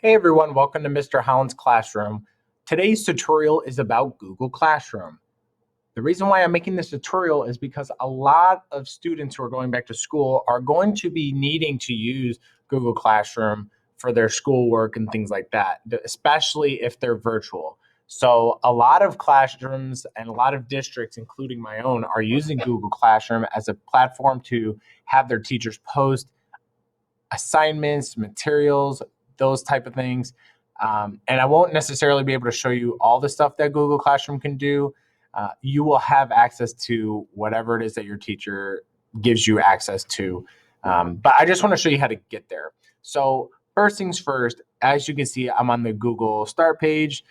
Hey everyone, welcome to Mr. Holland's Classroom. Today's tutorial is about Google Classroom. The reason why I'm making this tutorial is because a lot of students who are going back to school are going to be needing to use Google Classroom for their schoolwork and things like that, especially if they're virtual. So a lot of classrooms and a lot of districts, including my own, are using Google Classroom as a platform to have their teachers post assignments, materials, those type of things. And I won't necessarily be able to show you all the stuff that Google Classroom can do. You will have access to whatever it is that your teacher gives you access to. But I just want to show you how to get there. So first things first, as you can see, I'm on the Google Start page.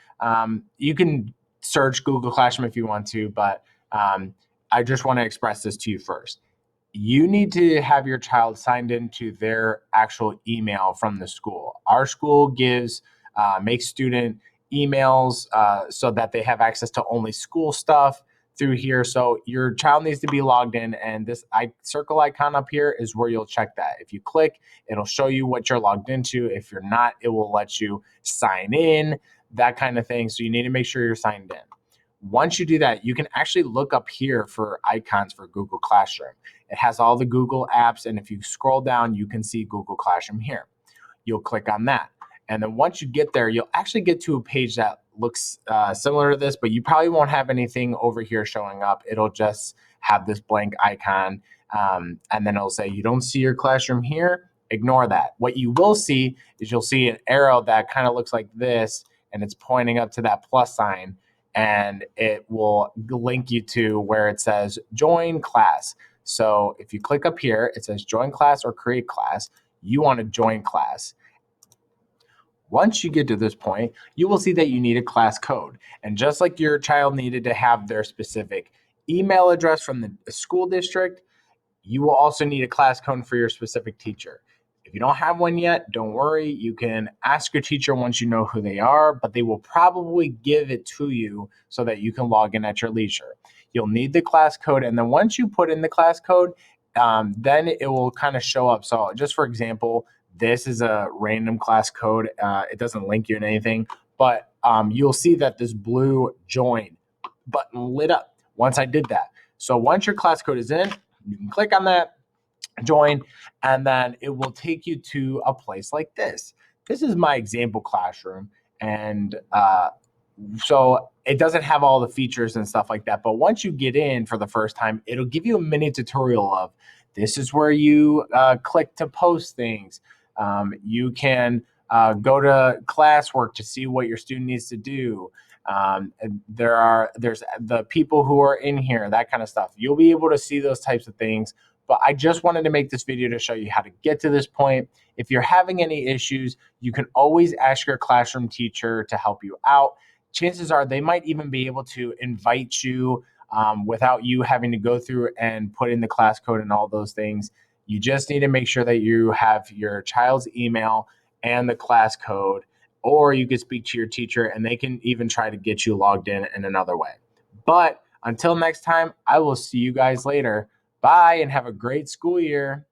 You can search Google Classroom if you want to, but I just want to express this to you first. You need to have your child signed into their actual email from the school. Our school makes student emails so that they have access to only school stuff through here. So your child needs to be logged in, and this circle icon up here is where you'll check that. If you click, it'll show you what you're logged into. If you're not, it will let you sign in, that kind of thing. So you need to make sure you're signed in. Once you do that, you can actually look up here for icons for Google Classroom. It has all the Google apps, and if you scroll down, you can see Google Classroom here. You'll click on that. And then once you get there, you'll actually get to a page that looks similar to this, but you probably won't have anything over here showing up. It'll just have this blank icon, and then it'll say, you don't see your classroom here, ignore that. What you will see is you'll see an arrow that kind of looks like this, and it's pointing up to that plus sign, and it will link you to where it says join class. So if you click up here, it says join class or create class. You want to join class. Once you get to this point, you will see that you need a class code. And just like your child needed to have their specific email address from the school district, you will also need a class code for your specific teacher. If you don't have one yet, don't worry. You can ask your teacher once you know who they are, but they will probably give it to you so that you can log in at your leisure. You'll need the class code, and then once you put in the class code, then it will kind of show up. So just for example, this is a random class code. It doesn't link you in anything, but you'll see that this blue join button lit up once I did that. So once your class code is in, you can click on that, join, and then it will take you to a place like this. This is my example classroom, and so it doesn't have all the features and stuff like that. But once you get in for the first time, it'll give you a mini tutorial of this is where you click to post things. You can go to classwork to see what your student needs to do. There's the people who are in here, that kind of stuff. You'll be able to see those types of things. But I just wanted to make this video to show you how to get to this point. If you're having any issues, you can always ask your classroom teacher to help you out. Chances are they might even be able to invite you without you having to go through and put in the class code and all those things. You just need to make sure that you have your child's email and the class code, or you can speak to your teacher and they can even try to get you logged in another way. But until next time, I will see you guys later. Bye, and have a great school year.